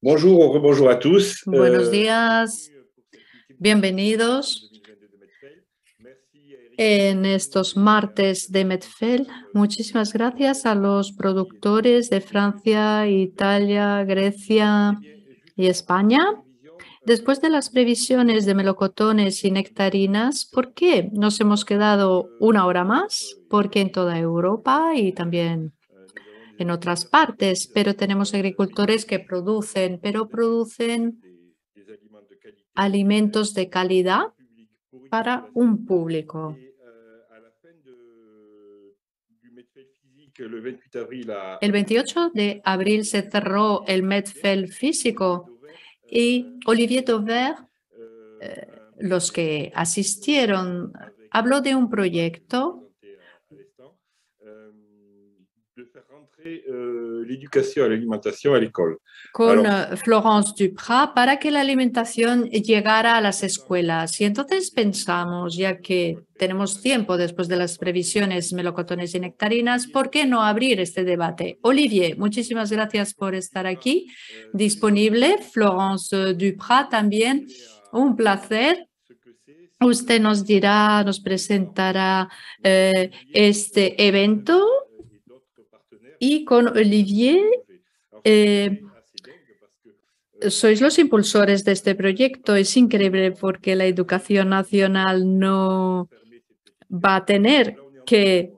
Bonjour, rebonjour à tous. Buenos días, bienvenidos en estos martes de Medfel. Muchísimas gracias a los productores de Francia, Italia, Grecia y España. Después de las previsiones de melocotones y nectarinas, ¿por qué nos hemos quedado una hora más? Porque en toda Europa y también en otras partes, pero tenemos agricultores que producen alimentos de calidad para un público. El 28 de abril se cerró el Medfel físico y Olivier Dauvert, los que asistieron, habló de un proyecto con Florence Duprat para que la alimentación llegara a las escuelas. Y entonces pensamos, ya que tenemos tiempo después de las previsiones melocotones y nectarinas, ¿por qué no abrir este debate? Olivier, muchísimas gracias por estar aquí, disponible. Florence Duprat también, un placer. Usted nos dirá, nos presentará este evento y con Olivier sois los impulsores de este proyecto. Es increíble porque la educación nacional no va a tener que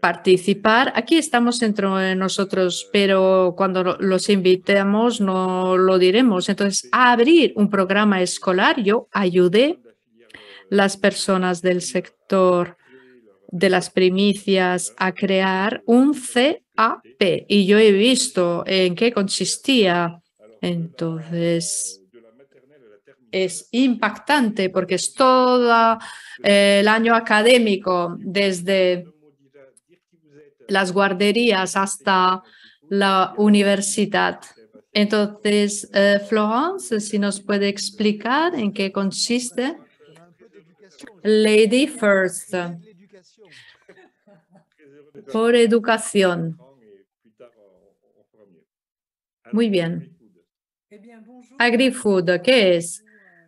participar. Aquí estamos entre nosotros, pero cuando los invitemos no lo diremos. Entonces, a abrir un programa escolar, yo ayudé las personas del sector de las primicias a crear un CAP y yo he visto en qué consistía. Entonces, es impactante porque es todo el año académico, desde las guarderías hasta la universidad. Entonces, Florence, si nos puede explicar en qué consiste. Lady First. Por educación. Muy bien. AgriFood, ¿qué es?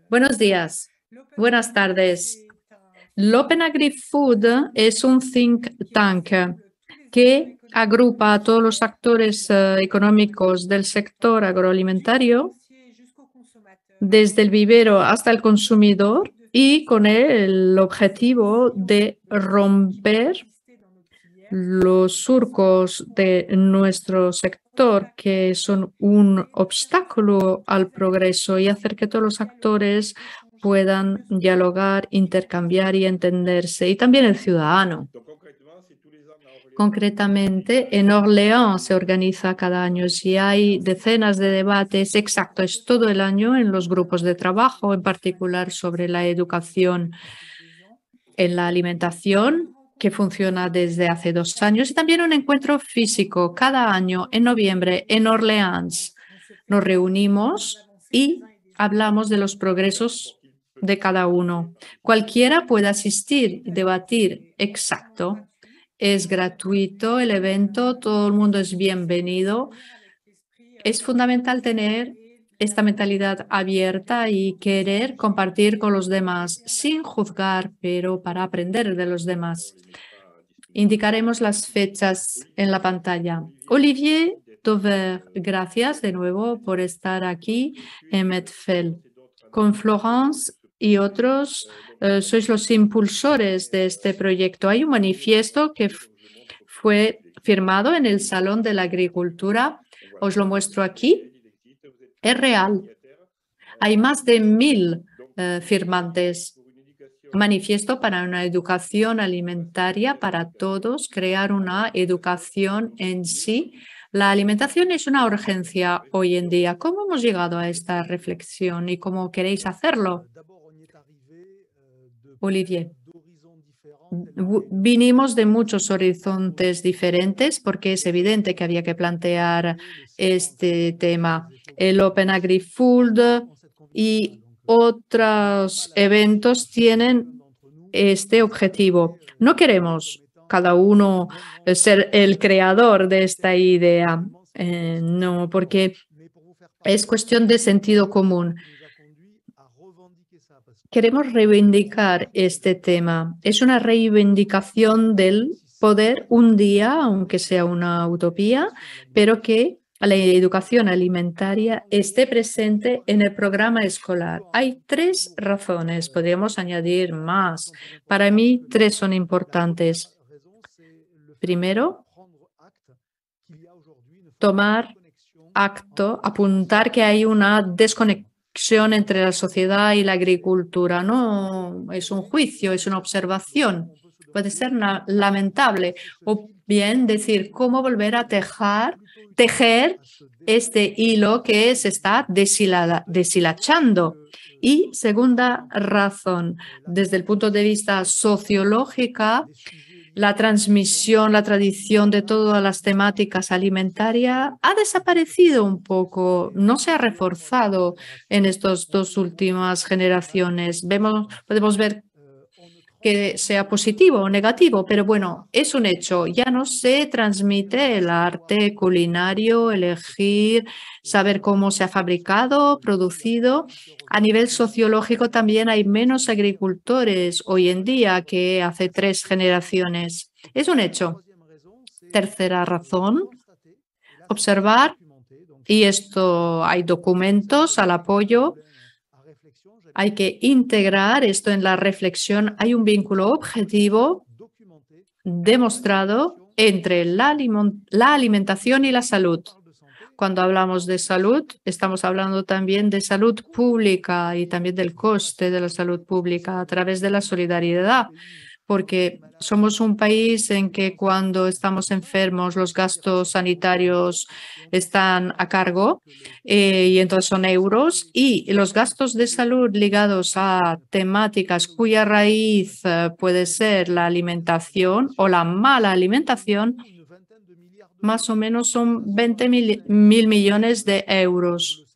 Buenos días. Buenas tardes. L'Open AgriFood es un think tank que agrupa a todos los actores económicos del sector agroalimentario, desde el vivero hasta el consumidor, y con el objetivo de romper los surcos de nuestro sector, que son un obstáculo al progreso, y hacer que todos los actores puedan dialogar, intercambiar y entenderse, y también el ciudadano. Concretamente, en Orleans se organiza cada año y hay decenas de debates, exacto, es todo el año en los grupos de trabajo, en particular sobre la educación en la alimentación, que funciona desde hace 2 años, y también un encuentro físico cada año en noviembre en Orleans. Nos reunimos y hablamos de los progresos de cada uno. Cualquiera puede asistir y debatir, exacto. Es gratuito el evento, todo el mundo es bienvenido. Es fundamental tener esta mentalidad abierta y querer compartir con los demás sin juzgar, pero para aprender de los demás. Indicaremos las fechas en la pantalla. Olivier Dauvert, gracias de nuevo por estar aquí en Medfel. Con Florence y otros sois los impulsores de este proyecto. Hay un manifiesto que fue firmado en el Salón de la Agricultura. Os lo muestro aquí. Es real. Hay más de 1000 firmantes. Manifiesto para una educación alimentaria para todos, crear una educación en sí. La alimentación es una urgencia hoy en día. ¿Cómo hemos llegado a esta reflexión y cómo queréis hacerlo? Olivier. Vinimos de muchos horizontes diferentes porque es evidente que había que plantear este tema. El Open AgriFood y otros eventos tienen este objetivo. No queremos cada uno ser el creador de esta idea, no, porque Es cuestión de sentido común. Queremos reivindicar este tema. Es una reivindicación del poder un día, aunque sea una utopía, pero que la educación alimentaria esté presente en el programa escolar. Hay 3 razones, podríamos añadir más. Para mí, 3 son importantes. Primero, tomar acto, apuntar que hay una desconexión entre la sociedad y la agricultura. No es un juicio, es una observación. Puede ser lamentable. O bien decir cómo volver a tejer este hilo que se está deshilachando. Y segunda razón, desde el punto de vista sociológico, la transmisión, la tradición de todas las temáticas alimentarias ha desaparecido un poco, no se ha reforzado en estas 2 últimas generaciones. Podemos ver que sea positivo o negativo, pero bueno, es un hecho. Ya no se transmite el arte culinario, elegir, saber cómo se ha fabricado, producido. A nivel sociológico también hay menos agricultores hoy en día que hace 3 generaciones. Es un hecho. Tercera razón, observar, y esto hay documentos al apoyo. Hay que integrar esto en la reflexión. Hay un vínculo objetivo demostrado entre la alimentación y la salud. Cuando hablamos de salud, estamos hablando también de salud pública y también del coste de la salud pública a través de la solidaridad, porque somos un país en que cuando estamos enfermos los gastos sanitarios están a cargo y entonces son euros, y los gastos de salud ligados a temáticas cuya raíz puede ser la alimentación o la mala alimentación, más o menos son 20.000 millones de euros.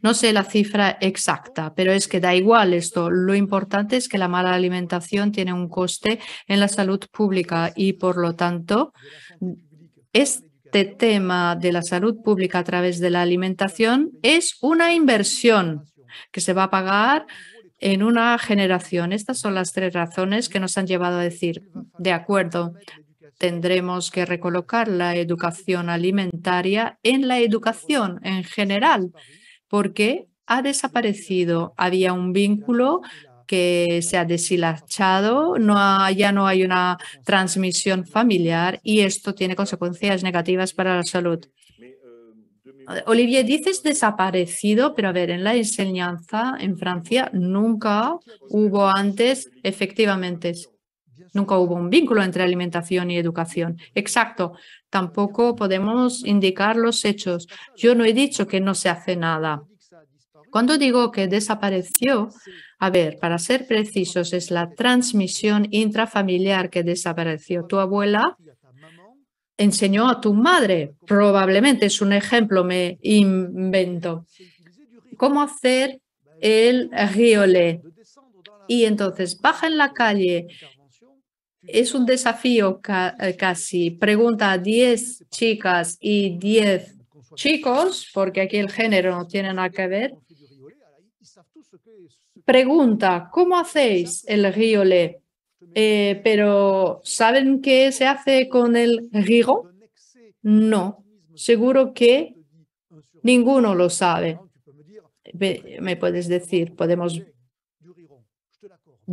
No sé la cifra exacta, pero es que da igual esto. Lo importante es que la mala alimentación tiene un coste en la salud pública y, por lo tanto, este tema de la salud pública a través de la alimentación es una inversión que se va a pagar en una generación. Estas son las 3 razones que nos han llevado a decir, de acuerdo, tendremos que recolocar la educación alimentaria en la educación en general, porque ha desaparecido. Había un vínculo que se ha deshilachado, ya no hay una transmisión familiar y esto tiene consecuencias negativas para la salud. Olivier, dices desaparecido, pero a ver, en la enseñanza en Francia nunca hubo antes, efectivamente, nunca hubo un vínculo entre alimentación y educación. Exacto. Tampoco podemos indicar los hechos. Yo no he dicho que no se hace nada. Cuando digo que desapareció, a ver, para ser precisos, es la transmisión intrafamiliar que desapareció. Tu abuela enseñó a tu madre, probablemente es un ejemplo, me invento, cómo hacer el riolé. Y entonces baja en la calle. Es un desafío casi. Pregunta a 10 chicas y 10 chicos, porque aquí el género no tiene nada que ver. Pregunta, ¿cómo hacéis el riolé? Pero ¿saben qué se hace con el rigo? No, seguro que ninguno lo sabe. Me puedes decir, podemos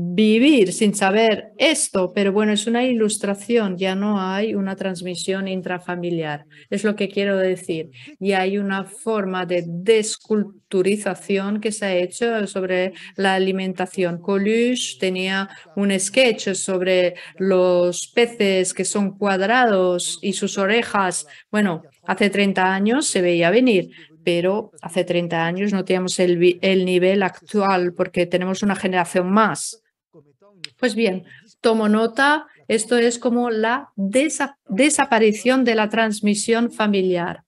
vivir sin saber esto, pero bueno, es una ilustración, ya no hay una transmisión intrafamiliar, es lo que quiero decir. Y hay una forma de desculturización que se ha hecho sobre la alimentación. Coluche tenía un sketch sobre los peces que son cuadrados y sus orejas. Bueno, hace 30 años se veía venir, pero hace 30 años no teníamos el nivel actual porque tenemos una generación más. Pues bien, tomo nota, esto es como la desaparición de la transmisión familiar.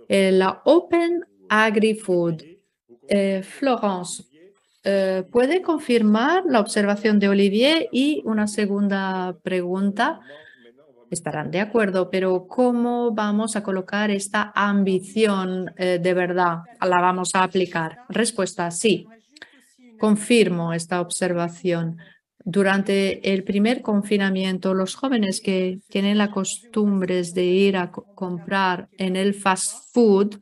La Open Agri-Food. Florence, ¿puede confirmar la observación de Olivier? Y una segunda pregunta. estarán de acuerdo, pero ¿cómo vamos a colocar esta ambición de verdad? ¿La vamos a aplicar? Respuesta, sí. Confirmo esta observación. Durante el primer confinamiento, los jóvenes que tienen la costumbre de ir a comprar en el fast food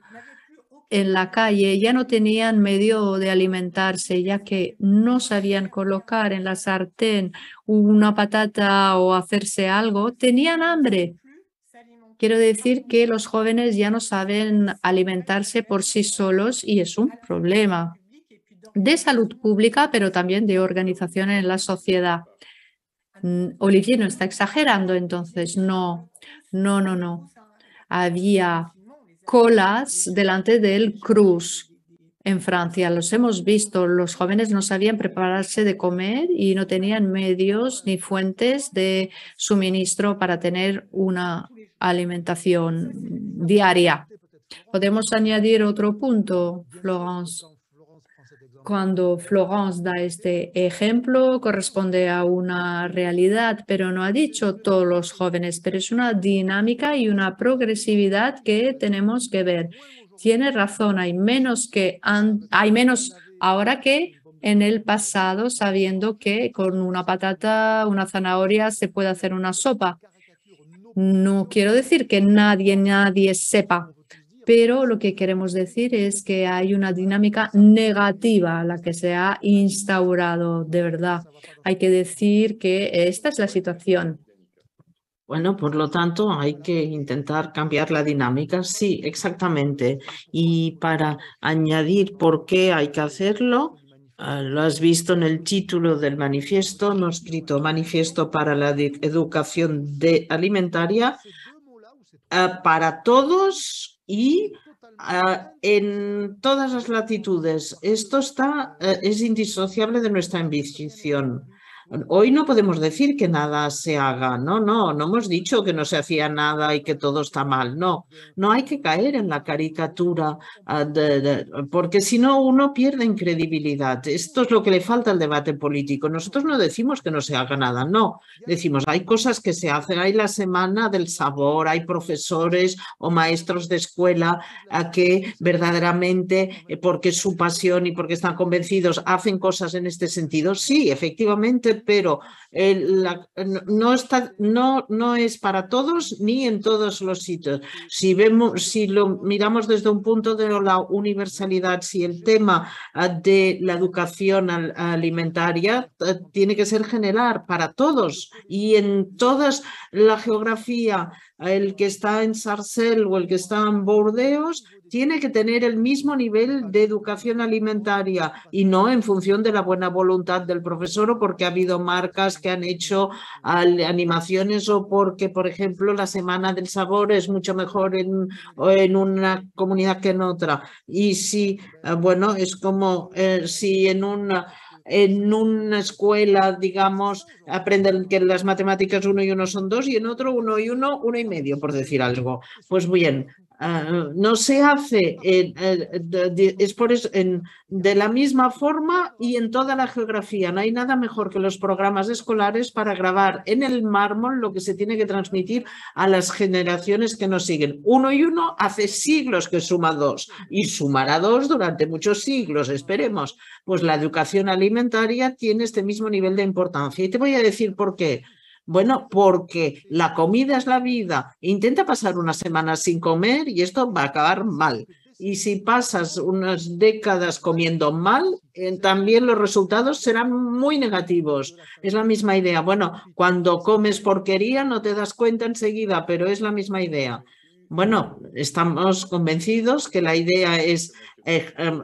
en la calle ya no tenían medio de alimentarse, ya que no sabían colocar en la sartén una patata o hacerse algo, tenían hambre. Quiero decir que los jóvenes ya no saben alimentarse por sí solos y es un problema de salud pública, pero también de organización en la sociedad. Olivier no está exagerando, entonces no, no, no, no. Había colas delante del Cruz en Francia. Los hemos visto. Los jóvenes no sabían prepararse de comer y no tenían medios ni fuentes de suministro para tener una alimentación diaria. Podemos añadir otro punto, Florence. Cuando Florence da este ejemplo, corresponde a una realidad, pero no ha dicho todos los jóvenes, pero es una dinámica y una progresividad que tenemos que ver. Tiene razón, hay menos ahora que en el pasado, sabiendo que con una patata, una zanahoria se puede hacer una sopa. No quiero decir que nadie sepa, pero lo que queremos decir es que hay una dinámica negativa a la que se ha instaurado de verdad. Hay que decir que esta es la situación. Bueno, por lo tanto, hay que intentar cambiar la dinámica. Sí, exactamente. Y para añadir por qué hay que hacerlo, lo has visto en el título del manifiesto, no escrito Manifiesto para la Educación Alimentaria, para todos y en todas las latitudes. Esto es indisociable de nuestra ambición. Hoy no podemos decir que nada se haga, no hemos dicho que no se hacía nada y que todo está mal, no hay que caer en la caricatura, porque si no uno pierde en credibilidad. Esto es lo que le falta al debate político. Nosotros no decimos que no se haga nada, no, decimos hay cosas que se hacen, hay la semana del sabor, hay profesores o maestros de escuela que verdaderamente, porque es su pasión y porque están convencidos, hacen cosas en este sentido. Sí, efectivamente, pero no es para todos ni en todos los sitios. Si lo miramos desde un punto de la universalidad, si el tema de la educación alimentaria tiene que ser general para todos y en toda la geografía, el que está en Sarcelles o el que está en Burdeos tiene que tener el mismo nivel de educación alimentaria y no en función de la buena voluntad del profesor o porque ha habido marcas que han hecho animaciones o porque, por ejemplo, la Semana del Sabor es mucho mejor en una comunidad que en otra. Y si, bueno, es como si en una escuela, digamos, aprenden que las matemáticas 1 y 1 son 2 y en otro 1 y 1, 1 y medio, por decir algo. Pues bien, no se hace, es por eso, de la misma forma y en toda la geografía. No hay nada mejor que los programas escolares para grabar en el mármol lo que se tiene que transmitir a las generaciones que nos siguen. 1 y 1 hace siglos que suma 2 y sumará 2 durante muchos siglos, esperemos. Pues la educación alimentaria tiene este mismo nivel de importancia. Y te voy a decir por qué. Bueno, porque la comida es la vida. Intenta pasar unas semanas sin comer y esto va a acabar mal. Y si pasas unas décadas comiendo mal, también los resultados serán muy negativos. Es la misma idea. Bueno, cuando comes porquería no te das cuenta enseguida, pero es la misma idea. Bueno, estamos convencidos que la idea es,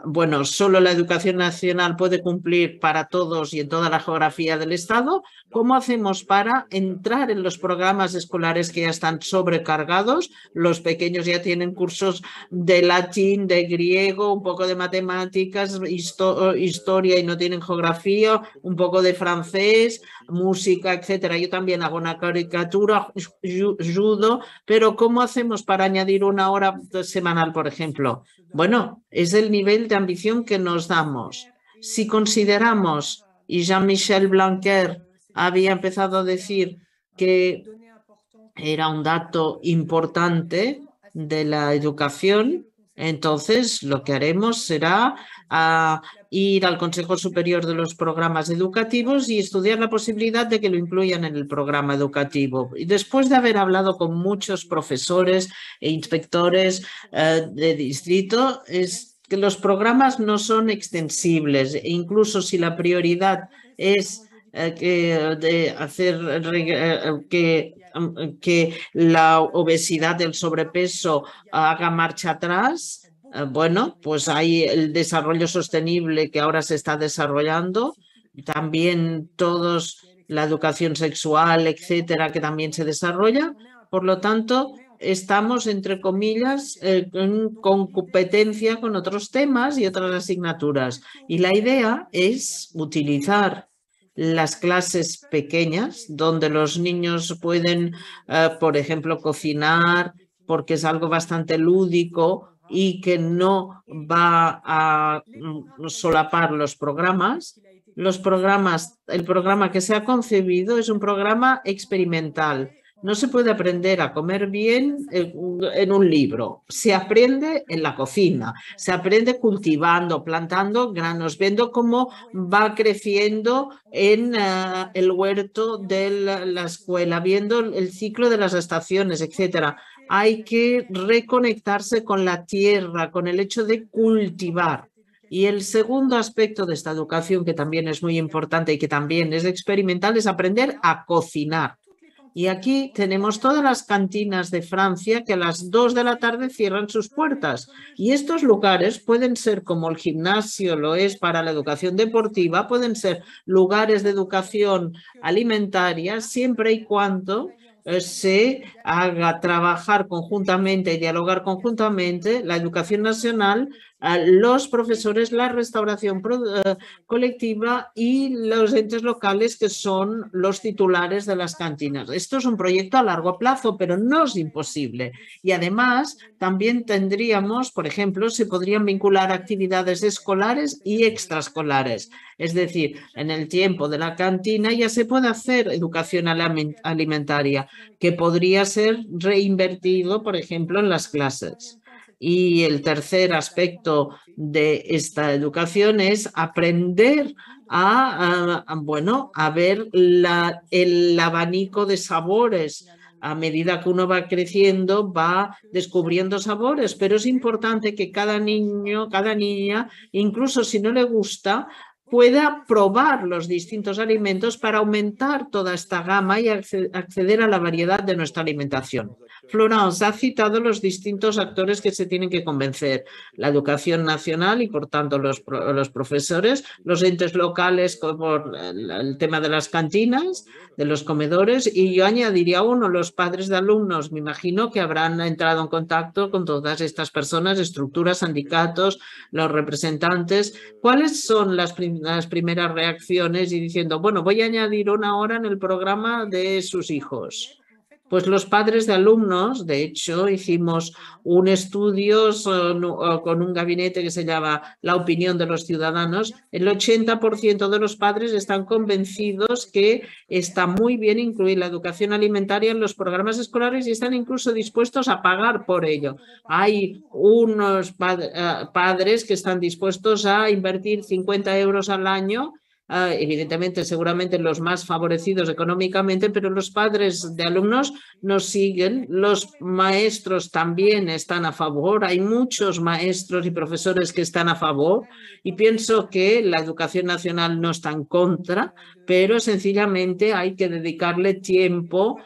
bueno, solo la educación nacional puede cumplir para todos y en toda la geografía del Estado. ¿Cómo hacemos para entrar en los programas escolares que ya están sobrecargados? Los pequeños ya tienen cursos de latín, de griego, un poco de matemáticas, historia y no tienen geografía, un poco de francés, música, etcétera. Yo también hago una caricatura, judo, pero ¿cómo hacemos para añadir 1 hora semanal, por ejemplo? Bueno, es el nivel de ambición que nos damos. Si consideramos, y Jean-Michel Blanquer había empezado a decir que era un dato importante de la educación. Entonces, lo que haremos será ir al Consejo Superior de los Programas Educativos y estudiar la posibilidad de que lo incluyan en el programa educativo. Y después de haber hablado con muchos profesores e inspectores de distrito, es que los programas no son extensibles. E incluso si la prioridad es que la obesidad, el sobrepeso haga marcha atrás, bueno, pues hay el desarrollo sostenible que ahora se está desarrollando, también la educación sexual, etcétera, que también se desarrolla. Por lo tanto, estamos, entre comillas, con competencia con otros temas y otras asignaturas. Y la idea es utilizar las clases pequeñas, donde los niños pueden, por ejemplo, cocinar, porque es algo bastante lúdico y que no va a solapar los programas. El programa que se ha concebido es un programa experimental. No se puede aprender a comer bien en un libro. Se aprende en la cocina, se aprende cultivando, plantando granos, viendo cómo va creciendo en el huerto de la escuela, viendo el ciclo de las estaciones, etcétera. Hay que reconectarse con la tierra, con el hecho de cultivar. Y el segundo aspecto de esta educación, que también es muy importante y que también es experimental, es aprender a cocinar. Y aquí tenemos todas las cantinas de Francia que a las 2 de la tarde cierran sus puertas. Y estos lugares pueden ser, como el gimnasio lo es para la educación deportiva, pueden ser lugares de educación alimentaria siempre y cuando se haga trabajar conjuntamente y dialogar conjuntamente la educación nacional, los profesores, la restauración colectiva y los entes locales que son los titulares de las cantinas. Esto es un proyecto a largo plazo, pero no es imposible. Y además también tendríamos, por ejemplo, se podrían vincular actividades escolares y extraescolares. Es decir, en el tiempo de la cantina ya se puede hacer educación alimentaria, que podría ser reinvertido, por ejemplo, en las clases. Y el tercer aspecto de esta educación es aprender a ver el abanico de sabores. A medida que uno va creciendo, va descubriendo sabores, pero es importante que cada niño, cada niña, incluso si no le gusta, pueda probar los distintos alimentos para aumentar toda esta gama y acceder a la variedad de nuestra alimentación. Florence ha citado los distintos actores que se tienen que convencer. La educación nacional y, por tanto, los profesores, los entes locales por el tema de las cantinas, de los comedores, y yo añadiría uno, los padres de alumnos. Me imagino que habrán entrado en contacto con todas estas personas, estructuras, sindicatos, los representantes. ¿Cuáles son las primeras reacciones? Y diciendo, bueno, voy a añadir una hora en el programa de sus hijos. Pues los padres de alumnos, de hecho, hicimos un estudio con un gabinete que se llama La opinión de los ciudadanos. El 80% de los padres están convencidos que está muy bien incluir la educación alimentaria en los programas escolares y están incluso dispuestos a pagar por ello. Hay unos padres que están dispuestos a invertir 50 euros al año. Evidentemente, seguramente los más favorecidos económicamente, pero los padres de alumnos nos siguen, los maestros también están a favor, hay muchos maestros y profesores que están a favor y pienso que la educación nacional no está en contra, pero sencillamente hay que dedicarle tiempo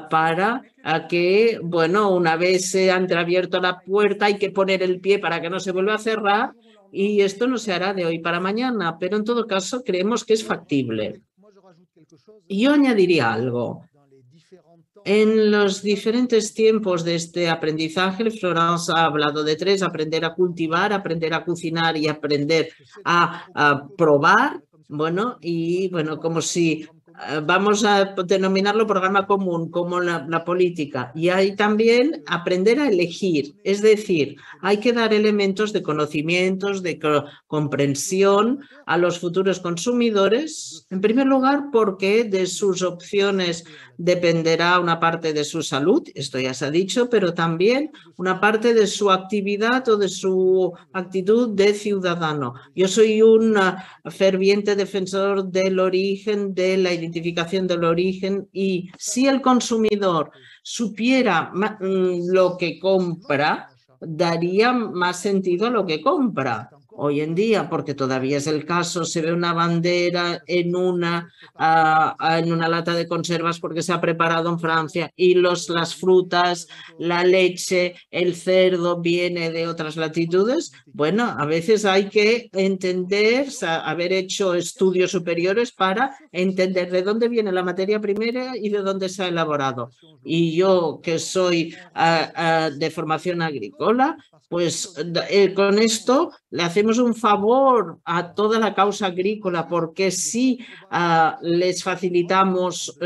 para que, bueno, una vez se ha entreabierto la puerta hay que poner el pie para que no se vuelva a cerrar. Y esto no se hará de hoy para mañana, pero en todo caso creemos que es factible. Y yo añadiría algo. En los diferentes tiempos de este aprendizaje, Florence ha hablado de tres: aprender a cultivar, aprender a cocinar y aprender a probar. Bueno, como si vamos a denominarlo programa común, como la política. Y hay también aprender a elegir, es decir, hay que dar elementos de conocimientos, de comprensión a los futuros consumidores, en primer lugar porque de sus opciones dependerá una parte de su salud, esto ya se ha dicho, pero también una parte de su actividad o de su actitud de ciudadano. Yo soy un ferviente defensor del origen, de la identificación del origen, y si el consumidor supiera lo que compra, daría más sentido a lo que compra. Hoy en día, porque todavía es el caso, se ve una bandera en una lata de conservas porque se ha preparado en Francia y las frutas, la leche, el cerdo viene de otras latitudes. Bueno, a veces hay que entender, haber hecho estudios superiores para entender de dónde viene la materia primera y de dónde se ha elaborado. Y yo, que soy de formación agrícola, pues con esto le hacemos un favor a toda la causa agrícola, porque si les facilitamos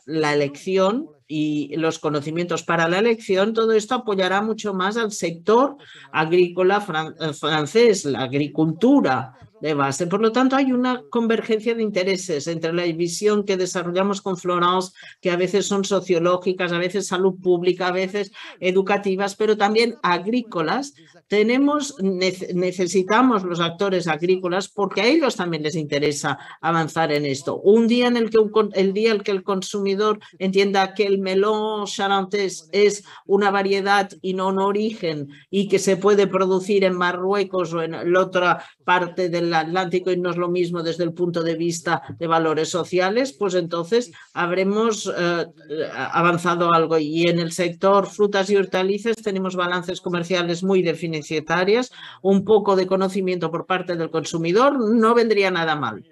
la elección y los conocimientos para la elección, todo esto apoyará mucho más al sector agrícola francés, la agricultura de base. Por lo tanto, hay una convergencia de intereses entre la visión que desarrollamos con Florence, que a veces son sociológicas, a veces salud pública, a veces educativas, pero también agrícolas. Necesitamos los actores agrícolas porque a ellos también les interesa avanzar en esto. El día en el que el consumidor entienda que el melón charentés es una variedad y no un origen, y que se puede producir en Marruecos o en la otra parte del Atlántico y no es lo mismo desde el punto de vista de valores sociales, pues entonces habremos avanzado algo. Y en el sector frutas y hortalizas tenemos balances comerciales muy deficitarias. Un poco de conocimiento por parte del consumidor no vendría nada mal.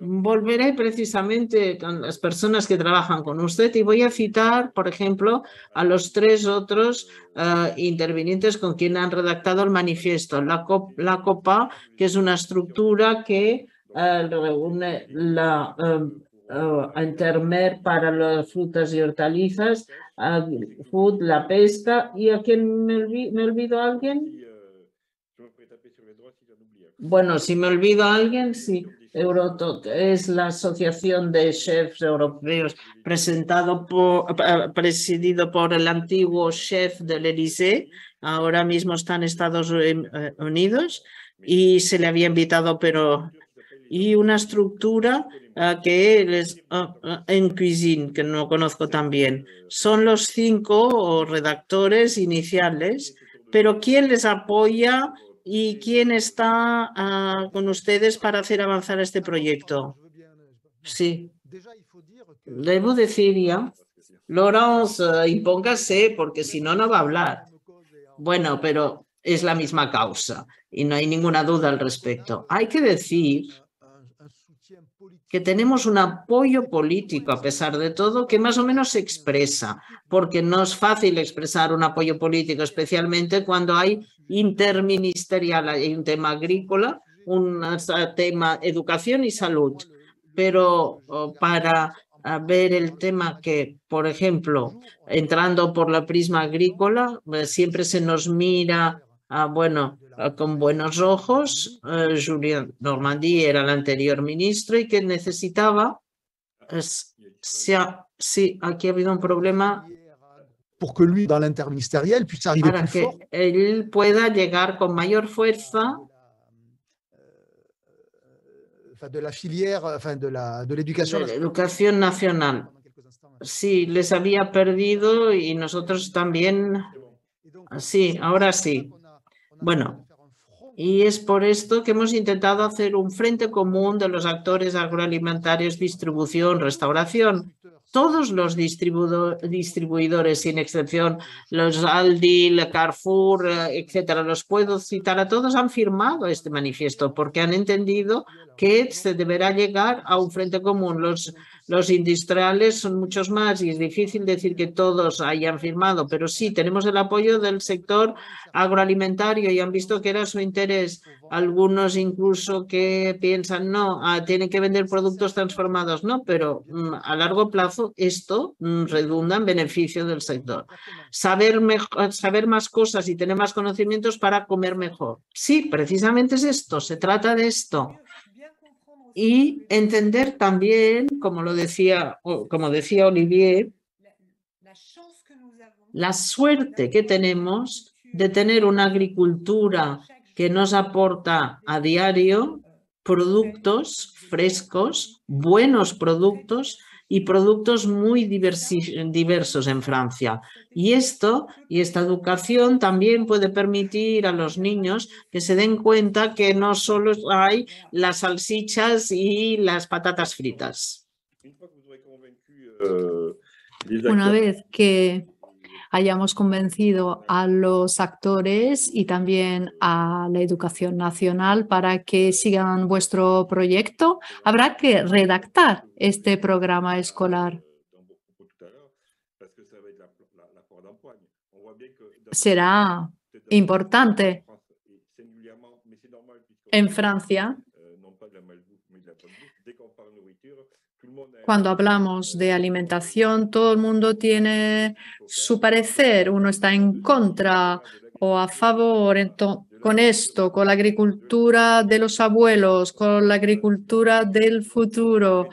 Volveré precisamente con las personas que trabajan con usted y voy a citar, por ejemplo, a los tres otros intervinientes con quien han redactado el manifiesto. La COPA, que es una estructura que reúne la Intermer para las frutas y hortalizas, Food, la pesca, ¿y a quién me olvido a alguien? Bueno, si me olvido a alguien, sí. Eurotoc es la Asociación de Chefs Europeos presidido por el antiguo chef del Élysée, ahora mismo está en Estados Unidos y se le había invitado, pero... Y una estructura que es en Cuisine, que no conozco tan bien. Son los 5 redactores iniciales, pero ¿quién les apoya y quién está con ustedes para hacer avanzar este proyecto? Sí. Debo decir ya, Laurence, impóngase, porque si no, no va a hablar. Bueno, pero es la misma causa y no hay ninguna duda al respecto. Hay que decir que tenemos un apoyo político, a pesar de todo, que más o menos se expresa, porque no es fácil expresar un apoyo político, especialmente cuando hay interministerial, hay un tema agrícola, un tema educación y salud. Pero para ver el tema que, por ejemplo, entrando por la prisma agrícola, siempre se nos mira, bueno, con buenos ojos. Julien Normandie era el anterior ministro y que necesitaba, sí, aquí ha habido un problema, pour que lui, dans l'interministériel, puisse arriver para plus que fort. él pueda llegar con mayor fuerza De la filière, de l'éducation. De la educación nacional. Sí, les había perdido y nosotros también. Sí, ahora sí. Bueno, y es por esto que hemos intentado hacer un frente común de los actores agroalimentarios, distribución, restauración. Todos los distribuidores, sin excepción, los Aldi, el Carrefour, etcétera, los puedo citar a todos, han firmado este manifiesto porque han entendido que se deberá llegar a un frente común. Los industriales son muchos más y es difícil decir que todos hayan firmado, pero sí tenemos el apoyo del sector agroalimentario y han visto que era su interés. Algunos incluso que piensan, no, tienen que vender productos transformados, no, pero a largo plazo esto redunda en beneficio del sector. Saber más cosas y tener más conocimientos para comer mejor. Sí, precisamente es esto, se trata de esto. Y entender también, como decía Olivier, la suerte que tenemos de tener una agricultura que nos aporta a diario productos frescos, buenos productos y productos muy diversos en Francia. Y esta educación también puede permitir a los niños que se den cuenta que no solo hay las salchichas y las patatas fritas. Una vez que hayamos convencido a los actores y también a la educación nacional para que sigan vuestro proyecto, habrá que redactar este programa escolar. Será importante. En Francia, cuando hablamos de alimentación, todo el mundo tiene su parecer. Uno está en contra o a favor con esto, con la agricultura de los abuelos, con la agricultura del futuro,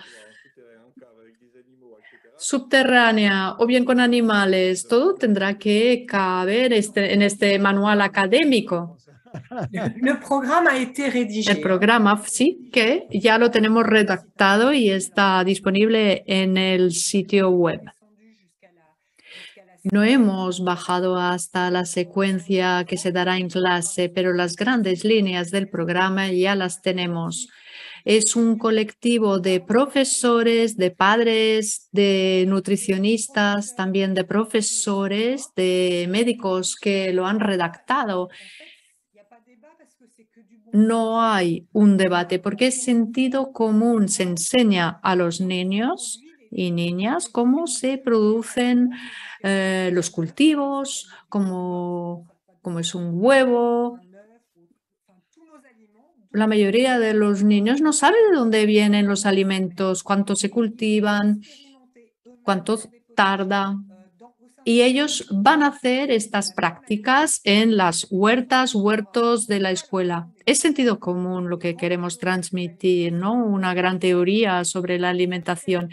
subterránea o bien con animales. Todo tendrá que caber en este manual académico. El programa sí que ya lo tenemos redactado y está disponible en el sitio web. No hemos bajado hasta la secuencia que se dará en clase, pero las grandes líneas del programa ya las tenemos. Es un colectivo de profesores, de padres, de nutricionistas, también de profesores, de médicos que lo han redactado. No hay un debate porque es sentido común. Se enseña a los niños y niñas cómo se producen los cultivos, cómo es un huevo. La mayoría de los niños no sabe de dónde vienen los alimentos, cuánto se cultivan, cuánto tarda. Y ellos van a hacer estas prácticas en las huertos de la escuela. Es sentido común lo que queremos transmitir, ¿no? Una gran teoría sobre la alimentación.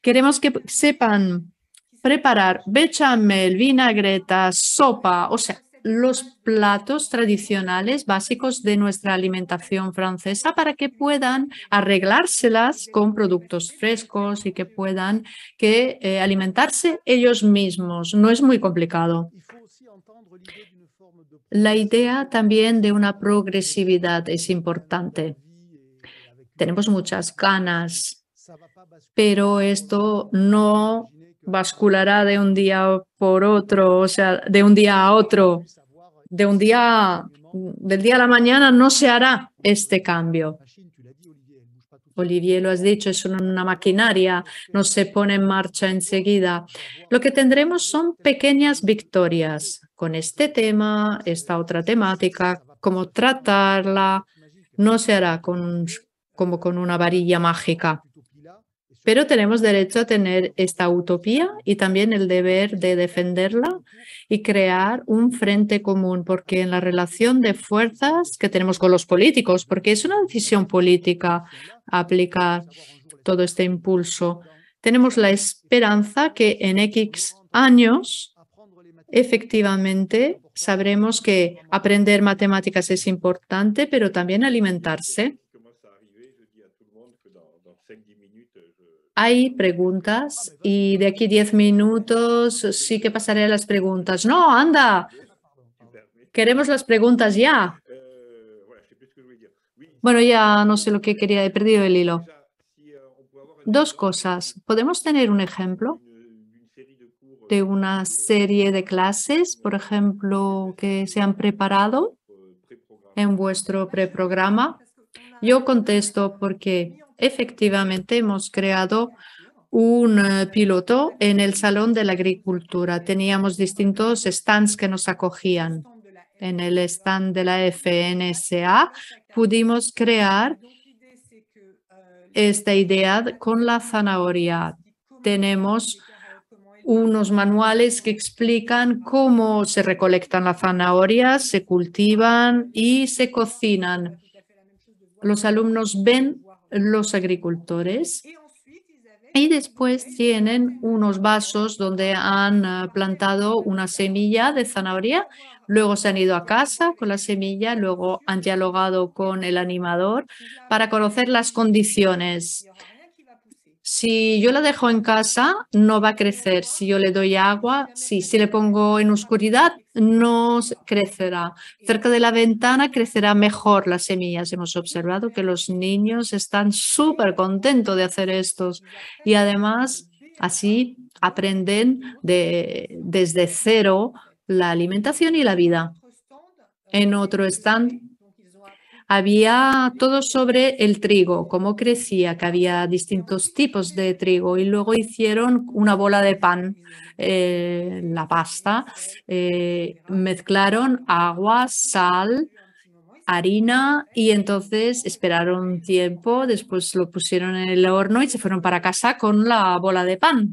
Queremos que sepan preparar bechamel, vinagreta, sopa, o sea, los platos tradicionales básicos de nuestra alimentación francesa para que puedan arreglárselas con productos frescos y que puedan alimentarse ellos mismos. No es muy complicado. La idea también de una progresividad es importante. Tenemos muchas ganas, pero esto no basculará de un día por otro, o sea, de un día a otro. Del día a la mañana no se hará este cambio. Olivier, lo has dicho, es una maquinaria, no se pone en marcha enseguida. Lo que tendremos son pequeñas victorias con este tema, esta otra temática, cómo tratarla. No se hará como con una varilla mágica. Pero tenemos derecho a tener esta utopía y también el deber de defenderla y crear un frente común, porque en la relación de fuerzas que tenemos con los políticos, porque es una decisión política aplicar todo este impulso, tenemos la esperanza que en X años efectivamente sabremos que aprender matemáticas es importante, pero también alimentarse. Hay preguntas y de aquí 10 minutos sí que pasaré a las preguntas. No, anda, queremos las preguntas ya. Bueno, ya no sé lo que quería, he perdido el hilo. Dos cosas. ¿Podemos tener un ejemplo de una serie de clases, por ejemplo, que se han preparado en vuestro preprograma? Yo contesto porque efectivamente hemos creado un piloto en el Salón de la Agricultura. Teníamos distintos stands que nos acogían. En el stand de la FNSA pudimos crear esta idea con la zanahoria. Tenemos unos manuales que explican cómo se recolectan las zanahorias, se cultivan y se cocinan. Los alumnos ven los agricultores y después tienen unos vasos donde han plantado una semilla de zanahoria. Luego se han ido a casa con la semilla, luego han dialogado con el animador para conocer las condiciones. Si yo la dejo en casa, no va a crecer. Si yo le doy agua, sí. Si le pongo en oscuridad, no crecerá. Cerca de la ventana crecerá mejor las semillas. Hemos observado que los niños están súper contentos de hacer esto y además así aprenden desde cero la alimentación y la vida. En otro stand había todo sobre el trigo, cómo crecía, que había distintos tipos de trigo y luego hicieron una bola de pan, la pasta, mezclaron agua, sal, harina y entonces esperaron un tiempo, después lo pusieron en el horno y se fueron para casa con la bola de pan.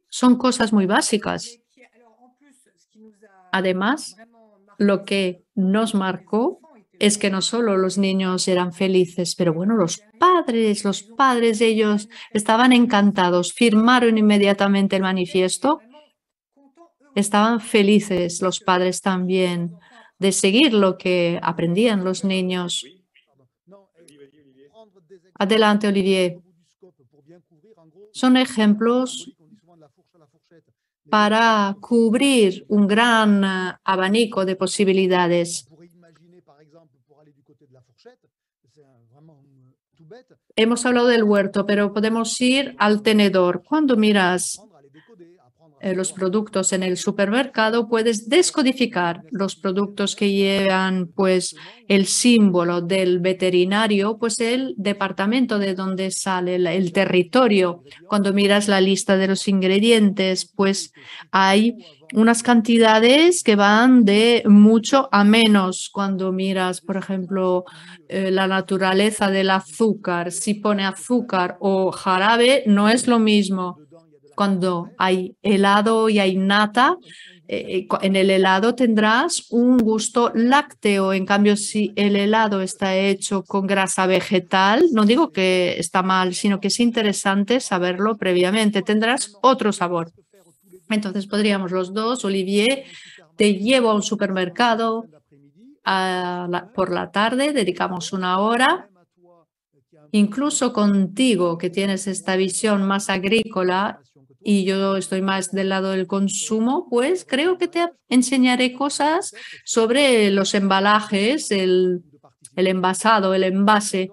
Son cosas muy básicas. Además, lo que nos marcó es que no solo los niños eran felices, pero bueno, los padres, ellos estaban encantados, firmaron inmediatamente el manifiesto, estaban felices los padres también de seguir lo que aprendían los niños. Adelante, Olivier. Son ejemplos para cubrir un gran abanico de posibilidades. Hemos hablado del huerto, pero podemos ir al tenedor. Cuando miras los productos en el supermercado, puedes descodificar los productos que llevan pues, el símbolo del veterinario, pues el departamento de donde sale el territorio. Cuando miras la lista de los ingredientes, pues hay unas cantidades que van de mucho a menos. Cuando miras, por ejemplo, la naturaleza del azúcar, si pone azúcar o jarabe, no es lo mismo. Cuando hay helado y hay nata, en el helado tendrás un gusto lácteo. En cambio, si el helado está hecho con grasa vegetal, no digo que está mal, sino que es interesante saberlo previamente. Tendrás otro sabor. Entonces podríamos los dos, Olivier, te llevo a un supermercado por la tarde, dedicamos una hora. Incluso contigo, que tienes esta visión más agrícola, y yo estoy más del lado del consumo, pues creo que te enseñaré cosas sobre los embalajes, el envasado, el envase.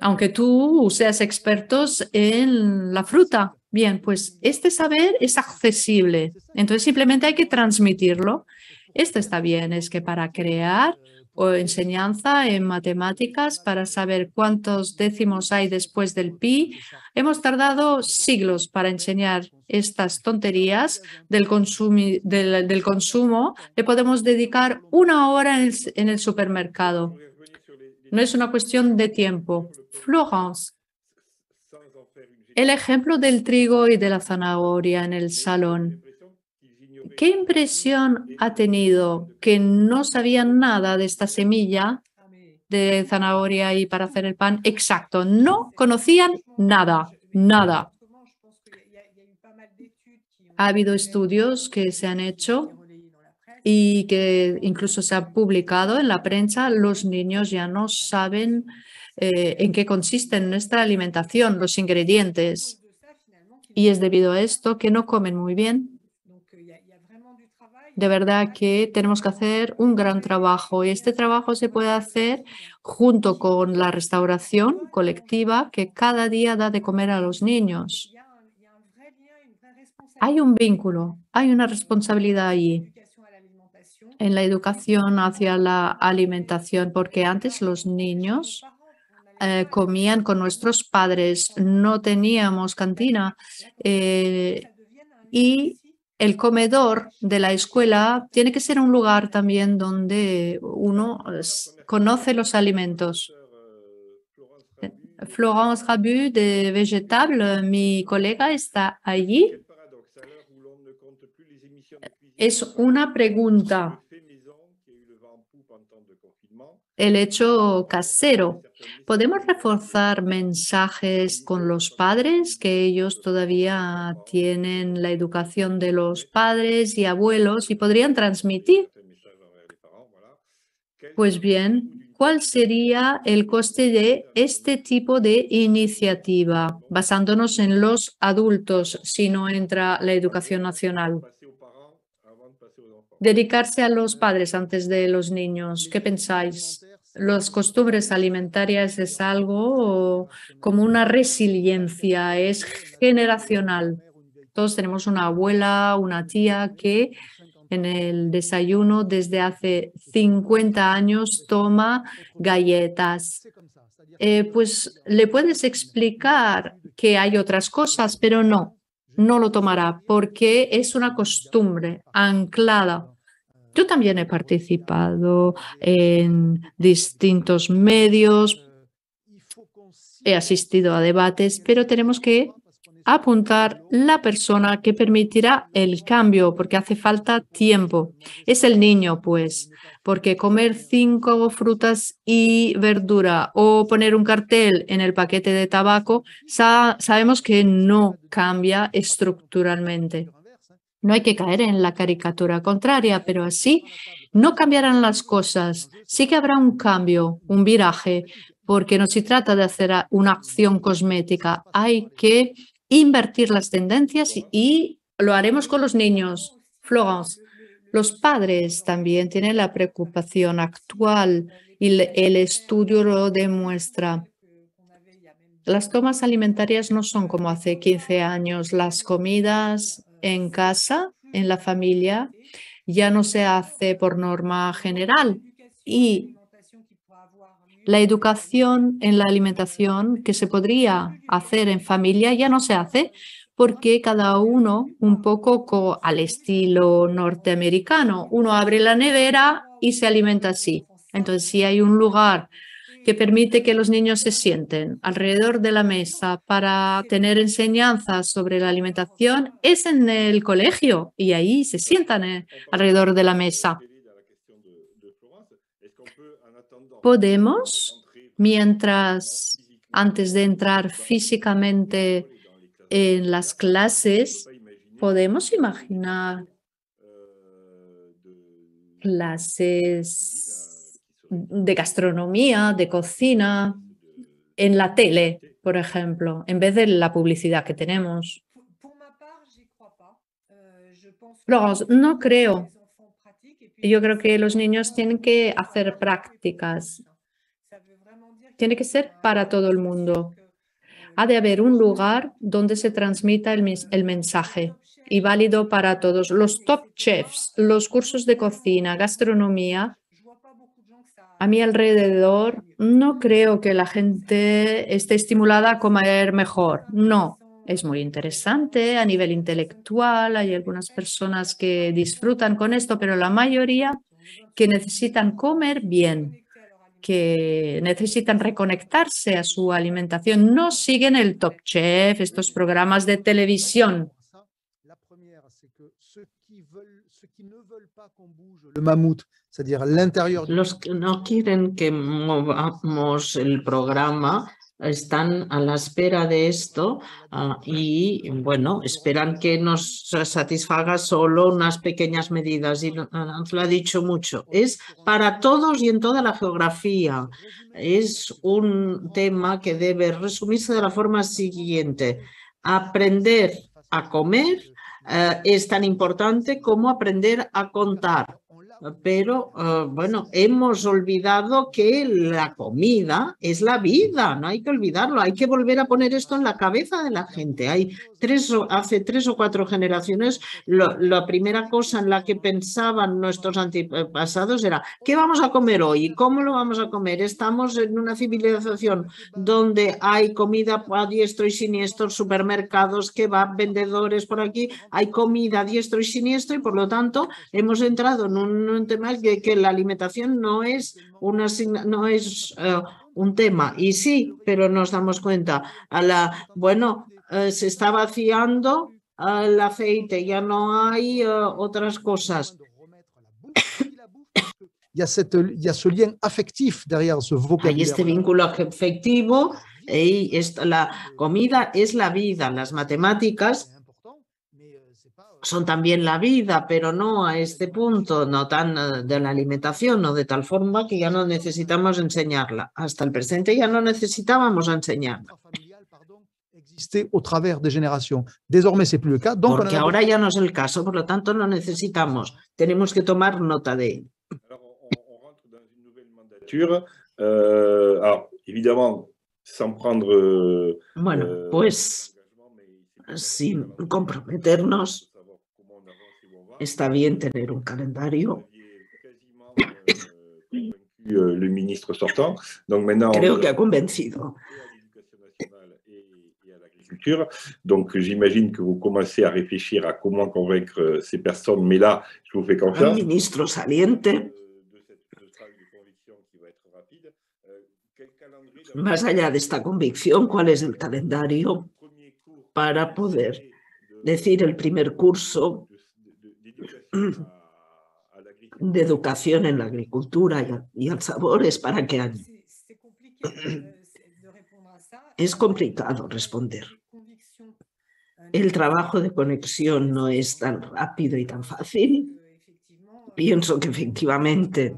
Aunque tú seas expertos en la fruta. Bien, pues este saber es accesible. Entonces simplemente hay que transmitirlo. Esto está bien, es que para crear o enseñanza en matemáticas, para saber cuántos décimos hay después del pi, hemos tardado siglos para enseñar estas tonterías del consumo. Le podemos dedicar una hora en el supermercado. No es una cuestión de tiempo. Florence, el ejemplo del trigo y de la zanahoria en el salón. ¿Qué impresión ha tenido que no sabían nada de esta semilla de zanahoria y para hacer el pan? Exacto, no conocían nada, nada. Ha habido estudios que se han hecho y que incluso se ha publicado en la prensa. Los niños ya no saben en qué consiste nuestra alimentación, los ingredientes. Y es debido a esto que no comen muy bien. De verdad que tenemos que hacer un gran trabajo y este trabajo se puede hacer junto con la restauración colectiva que cada día da de comer a los niños. Hay un vínculo, hay una responsabilidad allí en la educación hacia la alimentación, porque antes los niños comían con nuestros padres, no teníamos cantina y el comedor de la escuela tiene que ser un lugar también donde uno conoce los alimentos. Florence Rabu de Vegetable, mi colega, está allí. Es una pregunta. El hecho casero. ¿Podemos reforzar mensajes con los padres, que ellos todavía tienen la educación de los padres y abuelos y podrían transmitir? Pues bien, ¿cuál sería el coste de este tipo de iniciativa, basándonos en los adultos, si no entra la educación nacional? Dedicarse a los padres antes de los niños. ¿Qué pensáis? Las costumbres alimentarias es algo como una resiliencia, es generacional. Todos tenemos una abuela, una tía que en el desayuno desde hace 50 años toma galletas. Pues le puedes explicar que hay otras cosas, pero no lo tomará porque es una costumbre anclada. Yo también he participado en distintos medios, he asistido a debates, pero tenemos que apuntar la persona que permitirá el cambio, porque hace falta tiempo. Es el niño, pues, porque comer 5 frutas y verdura o poner un cartel en el paquete de tabaco, sabemos que no cambia estructuralmente. No hay que caer en la caricatura contraria, pero así no cambiarán las cosas. Sí que habrá un cambio, un viraje, porque no se trata de hacer una acción cosmética. Hay que invertir las tendencias y lo haremos con los niños. Florence, los padres también tienen la preocupación actual y el estudio lo demuestra. Las tomas alimentarias no son como hace 15 años. Las comidas en casa, en la familia, ya no se hace por norma general. Y la educación en la alimentación que se podría hacer en familia ya no se hace porque cada uno un poco al estilo norteamericano. Uno abre la nevera y se alimenta así. Entonces, si hay un lugar que permite que los niños se sienten alrededor de la mesa para tener enseñanzas sobre la alimentación, es en el colegio y ahí se sientan alrededor de la mesa. Podemos, antes de entrar físicamente en las clases, podemos imaginar clases de gastronomía, de cocina, en la tele, por ejemplo, en vez de la publicidad que tenemos. Luego, no creo. Yo creo que los niños tienen que hacer prácticas. Tiene que ser para todo el mundo. Ha de haber un lugar donde se transmita el mensaje y válido para todos. Los top chefs, los cursos de cocina, gastronomía. A mi alrededor no creo que la gente esté estimulada a comer mejor. No, es muy interesante a nivel intelectual. Hay algunas personas que disfrutan con esto, pero la mayoría que necesitan comer bien, que necesitan reconectarse a su alimentación, no siguen el Top Chef, estos programas de televisión. Los que no quieren que movamos el programa están a la espera de esto y, bueno, esperan que nos satisfaga solo unas pequeñas medidas. Y nos lo ha dicho mucho. Es para todos y en toda la geografía. Es un tema que debe resumirse de la forma siguiente. Aprender a comer es tan importante como aprender a contar. Pero, bueno, hemos olvidado que la comida es la vida, no hay que olvidarlo, hay que volver a poner esto en la cabeza de la gente. Hay hace 3 o 4 generaciones, la primera cosa en la que pensaban nuestros antepasados era ¿qué vamos a comer hoy? ¿Cómo lo vamos a comer? Estamos en una civilización donde hay comida a diestro y siniestro, supermercados, kebab, vendedores por aquí, hay comida a diestro y siniestro y por lo tanto hemos entrado en un tema de que la alimentación no es un tema. Y sí, pero nos damos cuenta, se está vaciando el aceite, ya no hay otras cosas. Il y a ce lien affectif derrière ce vocabulaire. Hay este vínculo afectivo y la comida es la vida. Las matemáticas son también la vida, pero no a este punto, no tan de la alimentación, no de tal forma que ya no necesitamos enseñarla. Hasta el presente ya no necesitábamos enseñarla. Exister au travers des générations. Désormais, c'est plus le cas. Donc, porque ahora ya no es el caso, por lo tanto lo necesitamos. Tenemos que tomar nota de ello. Alors, évidemment, sans prendre... Bueno, pues sin comprometernos, está bien tener un calendario. Le ministre sortant. Donc maintenant, creo que ha convencido. Donc j'imagine que vous commencez à réfléchir à comment convaincre ces personnes, mais là, je vous fais confiance. El ministro saliente, más allá de esta convicción, ¿cuál es el calendario para poder decir el primer curso de educación en la agricultura y al sabor es para qué año? Es complicado responder. El trabajo de conexión no es tan rápido y tan fácil. Pienso que efectivamente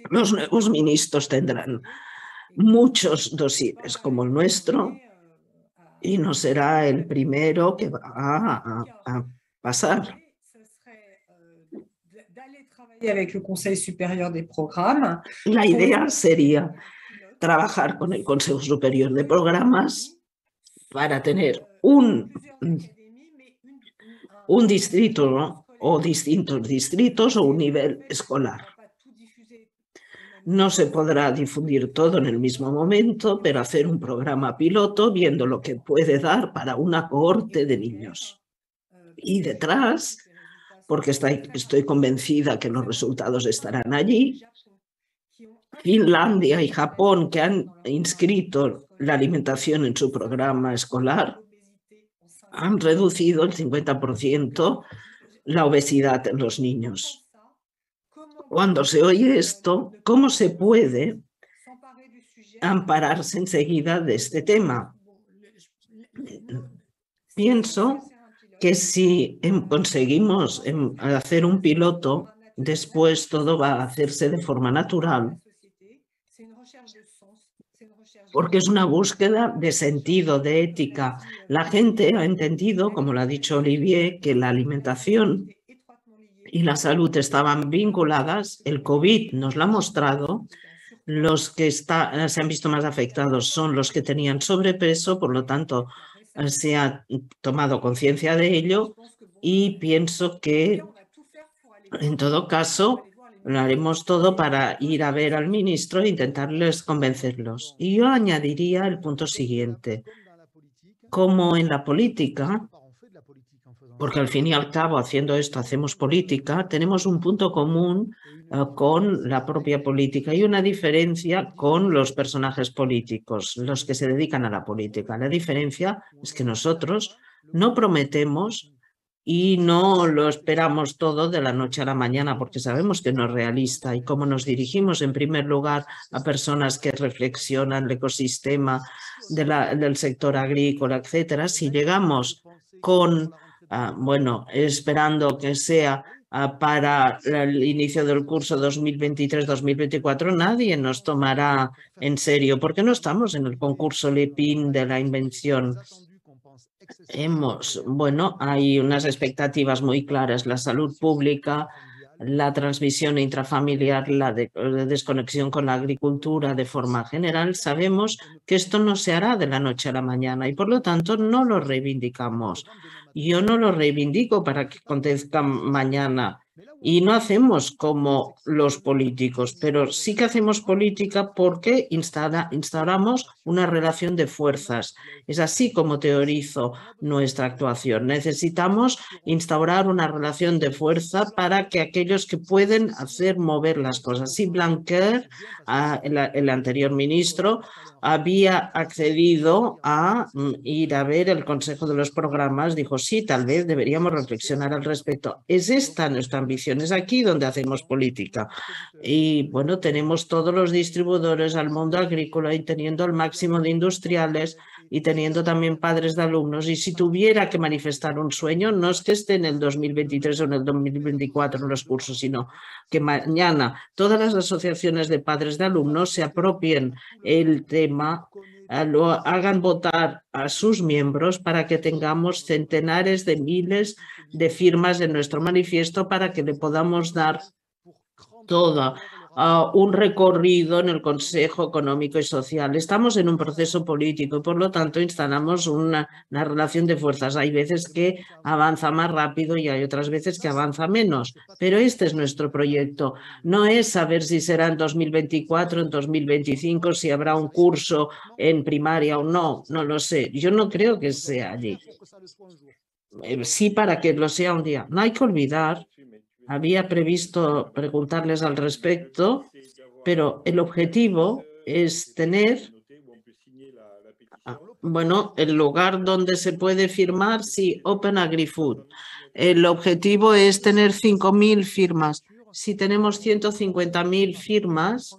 los nuevos ministros tendrán muchos dosieres como el nuestro y no será el primero que va a pasar. La idea sería trabajar con el Consejo Superior de Programas para tener un distrito, ¿no? O distintos distritos o un nivel escolar. No se podrá difundir todo en el mismo momento, pero hacer un programa piloto viendo lo que puede dar para una cohorte de niños. Y detrás, porque estoy convencida que los resultados estarán allí, Finlandia y Japón, que han inscrito la alimentación en su programa escolar, han reducido el 50% la obesidad en los niños. Cuando se oye esto, ¿cómo se puede ampararse enseguida de este tema? Pienso que si conseguimos hacer un piloto, después todo va a hacerse de forma natural, porque es una búsqueda de sentido, de ética. La gente ha entendido, como lo ha dicho Olivier, que la alimentación y la salud estaban vinculadas. El COVID nos lo ha mostrado. Los que se han visto más afectados son los que tenían sobrepeso, por lo tanto, se ha tomado conciencia de ello y pienso que, en todo caso, lo haremos todo para ir a ver al ministro e intentarles convencerlos. Y yo añadiría el punto siguiente. Como en la política, porque al fin y al cabo haciendo esto hacemos política, tenemos un punto común con la propia política y una diferencia con los personajes políticos, los que se dedican a la política. La diferencia es que nosotros no prometemos y no lo esperamos todo de la noche a la mañana porque sabemos que no es realista y como nos dirigimos en primer lugar a personas que reflexionan el ecosistema del sector agrícola, etcétera, si llegamos con, esperando que sea para el inicio del curso 2023-2024, nadie nos tomará en serio porque no estamos en el concurso LEPIN de la invención. Hay unas expectativas muy claras, la salud pública, la transmisión intrafamiliar, la desconexión con la agricultura de forma general, sabemos que esto no se hará de la noche a la mañana y por lo tanto no lo reivindicamos. Yo no lo reivindico para que acontezca mañana. Y no hacemos como los políticos, pero sí que hacemos política porque instauramos una relación de fuerzas. Es así como teorizo nuestra actuación. Necesitamos instaurar una relación de fuerza para que aquellos que pueden hacer mover las cosas. Si Blanquer, el anterior ministro, había accedido a ir a ver el Consejo de los Programas, dijo, sí, tal vez deberíamos reflexionar al respecto. Es esta nuestra ambición, es aquí donde hacemos política. Y bueno, tenemos todos los distribuidores al mundo agrícola y teniendo el máximo de industriales y teniendo también padres de alumnos. Y si tuviera que manifestar un sueño, no es que esté en el 2023 o en el 2024 en los cursos, sino que mañana todas las asociaciones de padres de alumnos se apropien el tema, lo hagan votar a sus miembros para que tengamos centenares de miles de firmas en nuestro manifiesto para que le podamos dar todo un recorrido en el Consejo Económico y Social. Estamos en un proceso político y por lo tanto instalamos una relación de fuerzas. Hay veces que avanza más rápido y hay otras veces que avanza menos, pero este es nuestro proyecto. No es saber si será en 2024, en 2025, si habrá un curso en primaria o no, no lo sé. Yo no creo que sea allí. Sí, para que lo sea un día. No hay que olvidar. Había previsto preguntarles al respecto, pero el objetivo es tener, bueno, el lugar donde se puede firmar, sí, Open Agri-Food. El objetivo es tener 5.000 firmas. Si tenemos 150.000 firmas,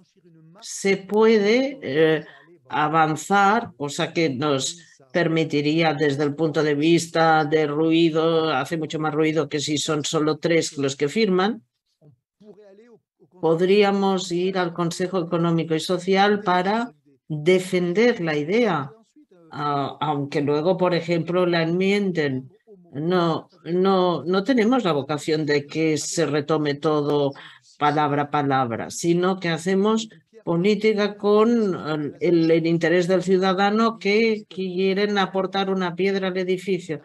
se puede avanzar, cosa que nos permitiría desde el punto de vista de ruido, hace mucho más ruido que si son solo 3 los que firman. Podríamos ir al Consejo Económico y Social para defender la idea, aunque luego, por ejemplo, la enmienden. No tenemos la vocación de que se retome todo palabra a palabra, sino que hacemos política con el interés del ciudadano que quieren aportar una piedra al edificio.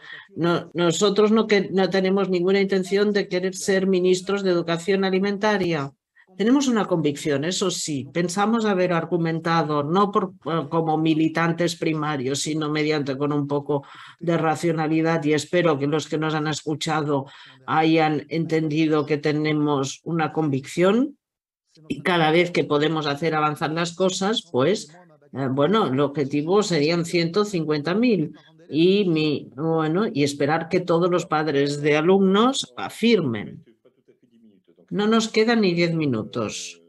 Nosotros no tenemos ninguna intención de querer ser ministros de educación alimentaria. Tenemos una convicción, eso sí, pensamos haber argumentado, no como militantes primarios, sino mediante con un poco de racionalidad, y espero que los que nos han escuchado hayan entendido que tenemos una convicción y cada vez que podemos hacer avanzar las cosas, pues, bueno, el objetivo serían 150.000 y esperar que todos los padres de alumnos afirmen. No nos quedan ni 10 minutos.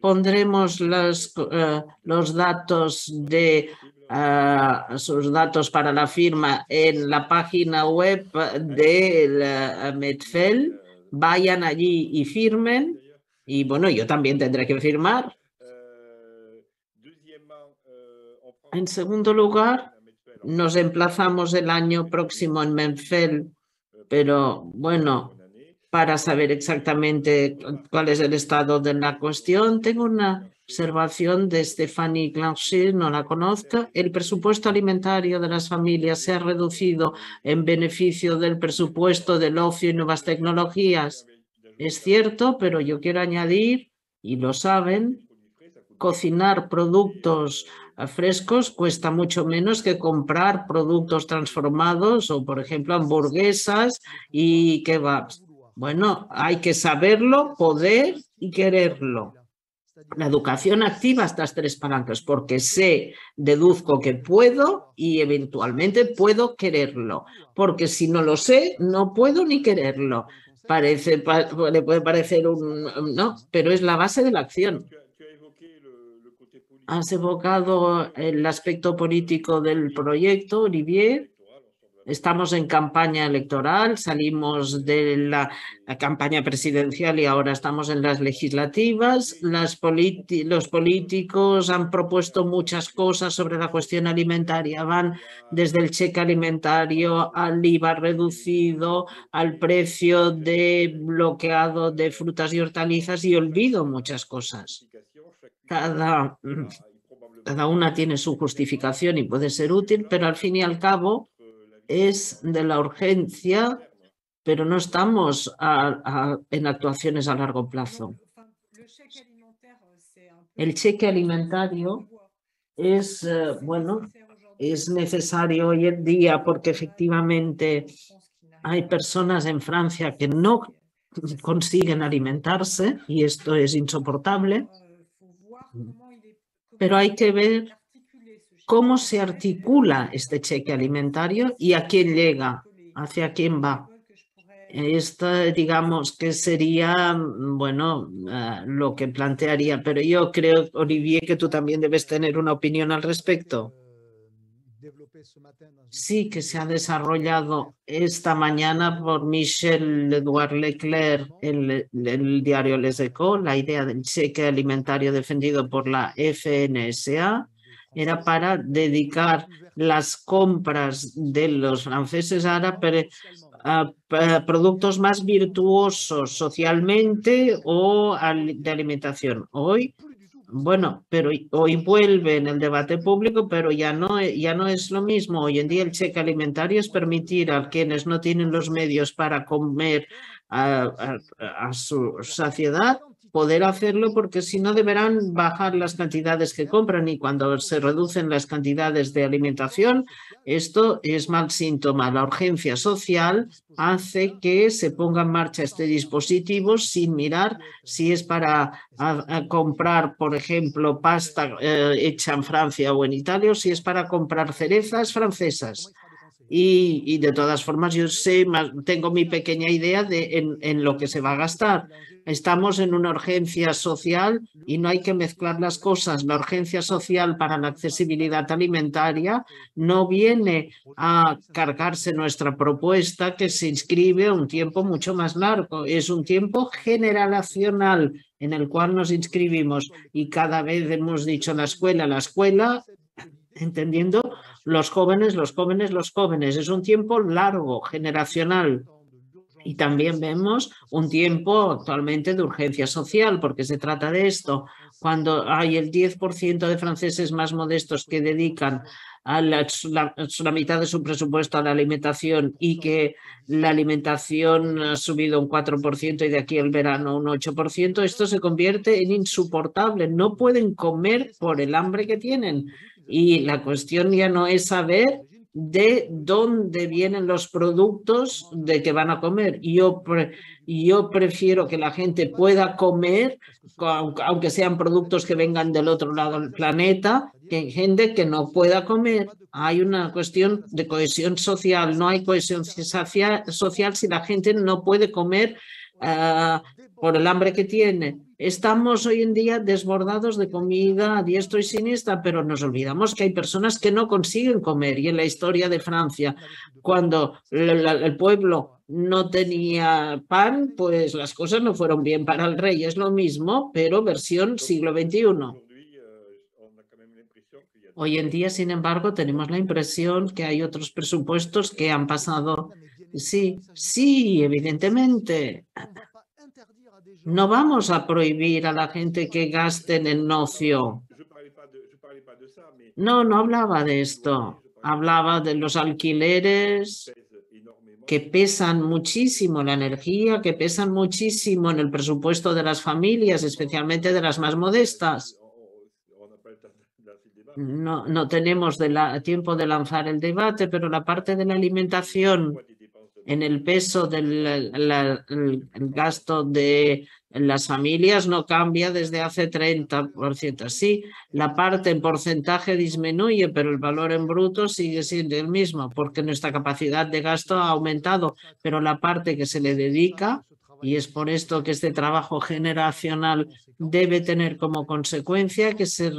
Pondremos los datos de sus datos para la firma en la página web del Medfel. Vayan allí y firmen. Y bueno, yo también tendré que firmar. En segundo lugar, nos emplazamos el año próximo en Medfel, pero bueno, para saber exactamente cuál es el estado de la cuestión. Tengo una observación de Stéphanie Glanchet, no la conozco. El presupuesto alimentario de las familias se ha reducido en beneficio del presupuesto del ocio y nuevas tecnologías. Es cierto, pero yo quiero añadir, y lo saben, cocinar productos frescos cuesta mucho menos que comprar productos transformados o, por ejemplo, hamburguesas y kebabs. Bueno, hay que saberlo, poder y quererlo. La educación activa estas 3 palancas, porque deduzco que puedo y eventualmente puedo quererlo. Porque si no lo sé, no puedo ni quererlo. Le puede parecer no, pero es la base de la acción. Has evocado el aspecto político del proyecto, Olivier. Estamos en campaña electoral, salimos de la campaña presidencial y ahora estamos en las legislativas. Los políticos han propuesto muchas cosas sobre la cuestión alimentaria. Van desde el cheque alimentario al IVA reducido, al precio de bloqueado de frutas y hortalizas, y olvido muchas cosas. Cada una tiene su justificación y puede ser útil, pero al fin y al cabo es de la urgencia, pero no estamos en actuaciones a largo plazo. El cheque alimentario es, es necesario hoy en día porque efectivamente hay personas en Francia que no consiguen alimentarse y esto es insoportable, pero hay que ver cómo se articula este cheque alimentario y a quién llega, hacia quién va. Esto, digamos, que sería, lo que plantearía, pero yo creo, Olivier, que tú también debes tener una opinión al respecto. Sí, que se ha desarrollado esta mañana por Michel-Edouard Leclerc en el diario Les Echos, la idea del cheque alimentario defendido por la FNSA. Era para dedicar las compras de los franceses a productos más virtuosos socialmente o de alimentación. Hoy vuelve en el debate público, pero ya no es lo mismo. Hoy en día el cheque alimentario es permitir a quienes no tienen los medios para comer a su saciedad poder hacerlo, porque si no deberán bajar las cantidades que compran, y cuando se reducen las cantidades de alimentación, esto es mal síntoma. La urgencia social hace que se ponga en marcha este dispositivo sin mirar si es para comprar, por ejemplo, pasta hecha en Francia o en Italia, o si es para comprar cerezas francesas. Y de todas formas yo tengo mi pequeña idea en lo que se va a gastar. Estamos en una urgencia social y no hay que mezclar las cosas. La urgencia social para la accesibilidad alimentaria no viene a cargarse nuestra propuesta, que se inscribe a un tiempo mucho más largo. Es un tiempo generacional en el cual nos inscribimos, y cada vez hemos dicho la escuela, entendiendo los jóvenes. Es un tiempo largo, generacional. Y también vemos un tiempo actualmente de urgencia social, porque se trata de esto. Cuando hay el 10% de franceses más modestos que dedican a la mitad de su presupuesto a la alimentación, y que la alimentación ha subido un 4% y de aquí al verano un 8%, esto se convierte en insoportable. No pueden comer por el hambre que tienen. Y la cuestión ya no es saber de dónde vienen los productos de que van a comer. Yo prefiero que la gente pueda comer, aunque sean productos que vengan del otro lado del planeta, que hay gente que no pueda comer. Hay una cuestión de cohesión social. No hay cohesión social si la gente no puede comer por el hambre que tiene. Estamos hoy en día desbordados de comida a diestro y siniestra, pero nos olvidamos que hay personas que no consiguen comer. Y en la historia de Francia, cuando el pueblo no tenía pan, pues las cosas no fueron bien para el rey. Es lo mismo, pero versión siglo XXI. Hoy en día, sin embargo, tenemos la impresión que hay otros presupuestos que han pasado. Sí, evidentemente. No vamos a prohibir a la gente que gasten en ocio. No hablaba de esto. Hablaba de los alquileres que pesan muchísimo, la energía, que pesan muchísimo en el presupuesto de las familias, especialmente de las más modestas. No tenemos tiempo de lanzar el debate, pero la parte de la alimentación en el peso del el gasto de las familias no cambia desde hace 30%. Sí, la parte en porcentaje disminuye, pero el valor en bruto sigue siendo el mismo, porque nuestra capacidad de gasto ha aumentado, pero la parte que se le dedica Y es por esto que este trabajo generacional debe tener como consecuencia que se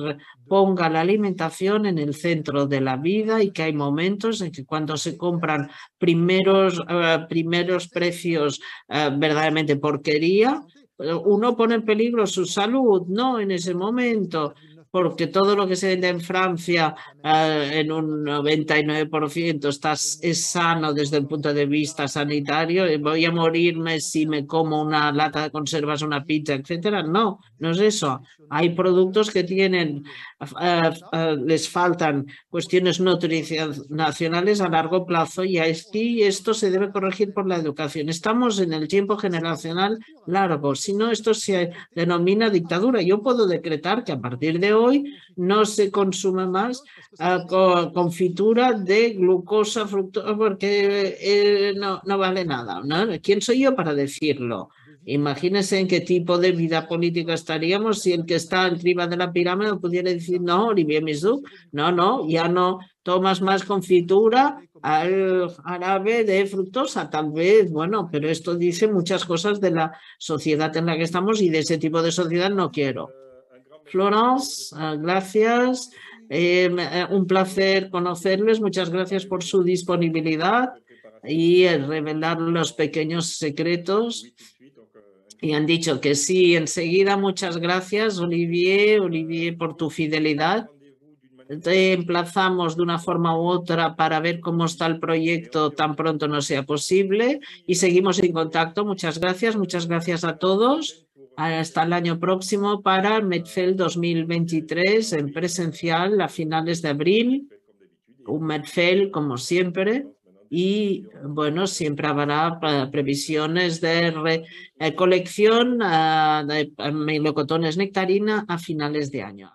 ponga la alimentación en el centro de la vida y que hay momentos en que cuando se compran primeros precios verdaderamente porquería, uno pone en peligro su salud, no en ese momento, porque todo lo que se vende en Francia en un 99% es sano desde el punto de vista sanitario. Voy a morirme si me como una lata de conservas, una pizza, etcétera. No, no es eso. Hay productos que tienen, les faltan cuestiones nutricionales a largo plazo y aquí esto se debe corregir por la educación. Estamos en el tiempo generacional largo, si no esto se denomina dictadura. Yo puedo decretar que a partir de hoy no se consume más confitura de glucosa, fructosa, porque no vale nada, ¿no? ¿Quién soy yo para decirlo? Imagínense en qué tipo de vida política estaríamos si el que está encima de la pirámide pudiera decir, no, Olivier Mizou, no, ya no tomas más confitura al árabe de fructosa, tal vez, bueno, pero esto dice muchas cosas de la sociedad en la que estamos y de ese tipo de sociedad no quiero. Florence, gracias. Un placer conocerles. Muchas gracias por su disponibilidad y revelar los pequeños secretos. Y han dicho que sí, enseguida. Muchas gracias, Olivier, por tu fidelidad. Te emplazamos de una forma u otra para ver cómo está el proyecto tan pronto no sea posible y seguimos en contacto. Muchas gracias a todos. Hasta el año próximo para Medfeld 2023 en presencial a finales de abril. Un Medfeld como siempre. Y bueno, siempre habrá previsiones de colección de melocotones nectarina a finales de año.